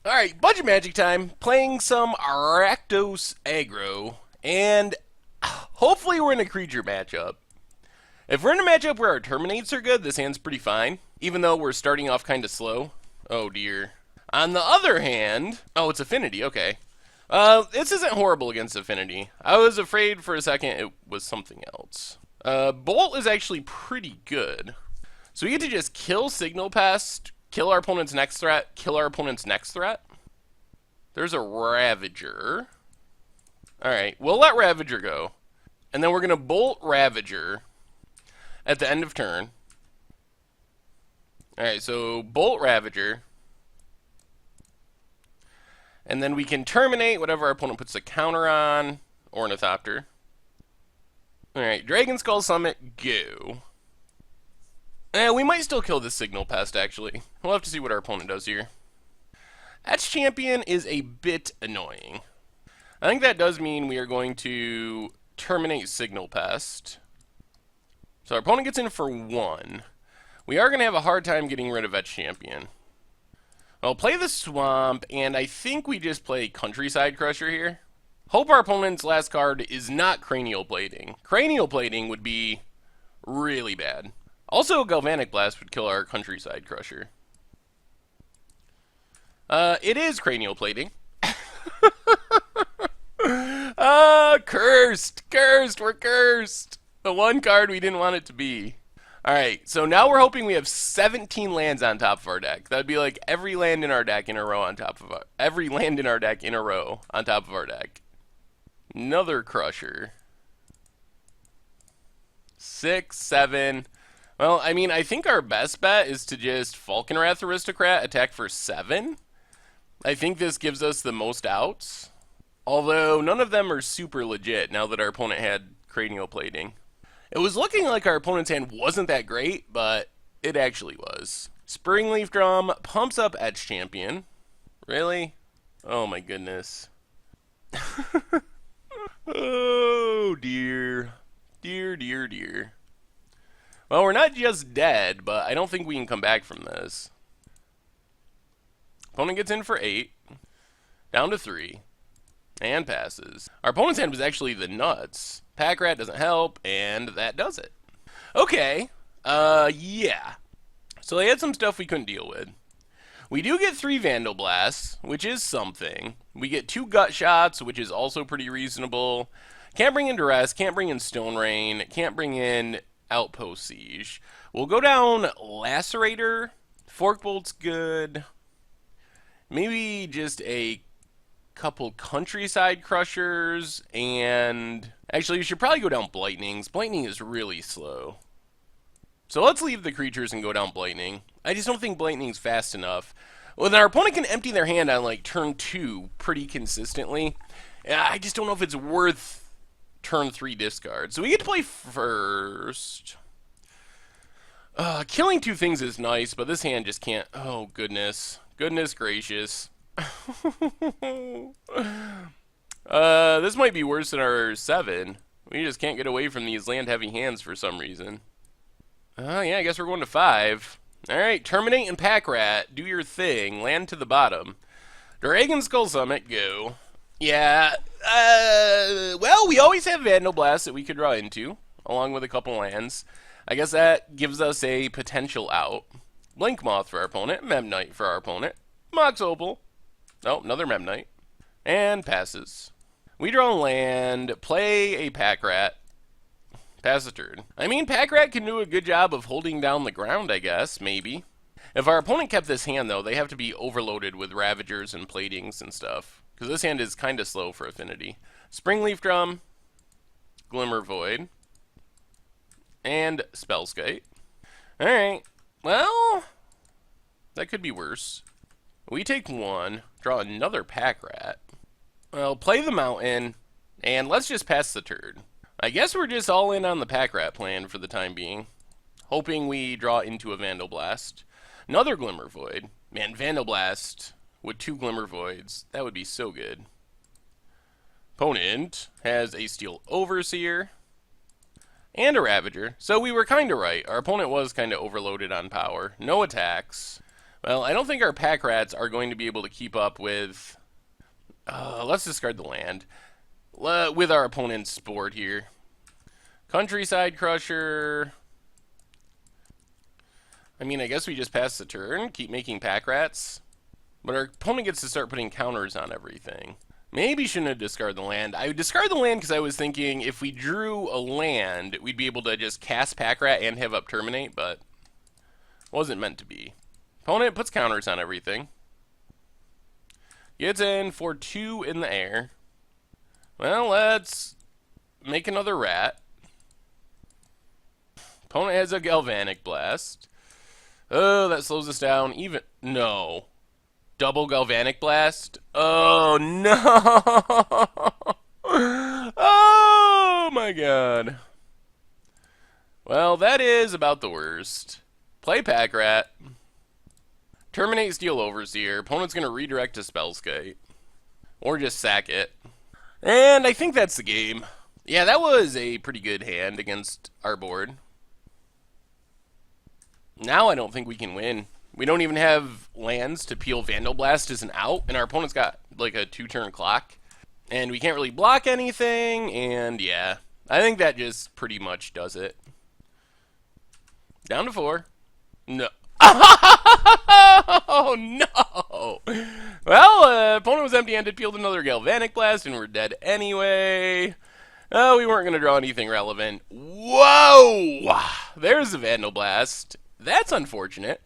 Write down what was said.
Alright, budget magic time. Playing some Rakdos aggro, and hopefully we're in a creature matchup. If we're in a matchup where our terminates are good, this hand's pretty fine, even though we're starting off kind of slow. Oh dear. On the other hand, oh, it's Affinity, okay. This isn't horrible against Affinity. I was afraid for a second it was something else. Bolt is actually pretty good. So we get to just kill Signal Pest, kill our opponent's next threat, kill our opponent's next threat. There's a Ravager. Alright, we'll let Ravager go. And then we're going to Bolt Ravager at the end of turn. Alright, so Bolt Ravager. And then we can terminate whatever our opponent puts a counter on. Ornithopter. Alright, Dragon Skull Summit, go. We might still kill this Signal Pest, actually. We'll have to see what our opponent does here. Etch Champion is a bit annoying. I think that does mean we are going to terminate Signal Pest. So our opponent gets in for 1. We are going to have a hard time getting rid of Etch Champion. I'll play the Swamp, and I think we just play Countryside Crusher here. Hope our opponent's last card is not Cranial Plating. Cranial Plating would be really bad. Also, Galvanic Blast would kill our Countryside Crusher. It is Cranial Plating. Cursed! Cursed! We're cursed! The one card we didn't want it to be. Alright, so now we're hoping we have 17 lands on top of our deck. That would be like every land in our deck in a row on top of our... Every land in our deck in a row on top of our deck. Another Crusher. 6, 7... Well, I mean, I think our best bet is to just Falconwrath Aristocrat, attack for 7. I think this gives us the most outs. Although, none of them are super legit now that our opponent had Cranial Plating. It was looking like our opponent's hand wasn't that great, but it actually was. Springleaf Drum pumps up Etch Champion. Really? Oh my goodness. Oh dear. Dear, dear, dear. Well, we're not just dead, but I don't think we can come back from this. Opponent gets in for 8. Down to 3. And passes. Our opponent's hand was actually the nuts. Pack Rat doesn't help, and that does it. Okay. Yeah. So they had some stuff we couldn't deal with. We do get 3 Vandal Blasts, which is something. We get 2 Gut Shots, which is also pretty reasonable. Can't bring in Duress, can't bring in Stone Rain, can't bring in Outpost Siege. We'll go down Lacerator. Forkbolt's good. Maybe just a couple Countryside Crushers, and actually, you should probably go down Blightnings. Blightning is really slow. So let's leave the creatures and go down Blightning. I just don't think Blightning's fast enough. Well, then our opponent can empty their hand on like turn 2 pretty consistently. I just don't know if it's worth turn 3 discard. So we get to play first. Killing 2 things is nice, but this hand just can't. Oh, goodness. Goodness gracious. This might be worse than our 7. We just can't get away from these land-heavy hands for some reason. Yeah, I guess we're going to 5. Alright, Terminate and Pack Rat. Do your thing. Land to the bottom. Dragon Skull Summit, go. Yeah, well, we always have Vandal Blast that we could draw into, along with a couple lands. I guess that gives us a potential out. Blink Moth for our opponent, Memnite for our opponent, Mox Opal. Oh, another Memnite. And passes. We draw land, play a Pack Rat, pass a turn. I mean, Pack Rat can do a good job of holding down the ground, I guess, maybe. If our opponent kept this hand, though, they have to be overloaded with Ravagers and Platings and stuff. Because this hand is kind of slow for Affinity. Springleaf Drum, Glimmer Void, and Spellskite. Alright, well, that could be worse. We take 1, draw another Pack Rat. Well, play the Mountain, and let's just pass the turn. I guess we're just all in on the Pack Rat plan for the time being. Hoping we draw into a Vandal Blast. Another Glimmer Void. Man, Vandal Blast with 2 Glimmer Voids. That would be so good. Opponent has a Steel Overseer and a Ravager. So we were kind of right. Our opponent was kind of overloaded on power. No attacks. Well, I don't think our pack rats are going to be able to keep up with... let's discard the land. With our opponent's board here. Countryside Crusher. I mean, I guess we just pass the turn, keep making pack rats. But our opponent gets to start putting counters on everything. Maybe shouldn't have discarded the land. I would discard the land because I was thinking if we drew a land, we'd be able to just cast pack rat and have up terminate, but wasn't meant to be. Opponent puts counters on everything. Gets in for 2 in the air. Well, let's make another rat. Opponent has a Galvanic Blast. Oh, that slows us down. Even... No. Double Galvanic Blast? Oh, no! Oh, my God. Well, that is about the worst. Play Pack Rat. Terminate Steel Overseer. Opponent's going to redirect to Spellskite. Or just sack it. And I think that's the game. Yeah, that was a pretty good hand against our board. Now I don't think we can win. We don't even have lands to peel Vandal Blast as an out, and our opponent's got like a 2-turn clock. And we can't really block anything, and yeah. I think that just pretty much does it. Down to 4. No. Oh, no! Well, opponent was empty-handed, peeled another Galvanic Blast, and we're dead anyway. Oh, we weren't going to draw anything relevant. Whoa! There's a Vandal Blast. That's unfortunate.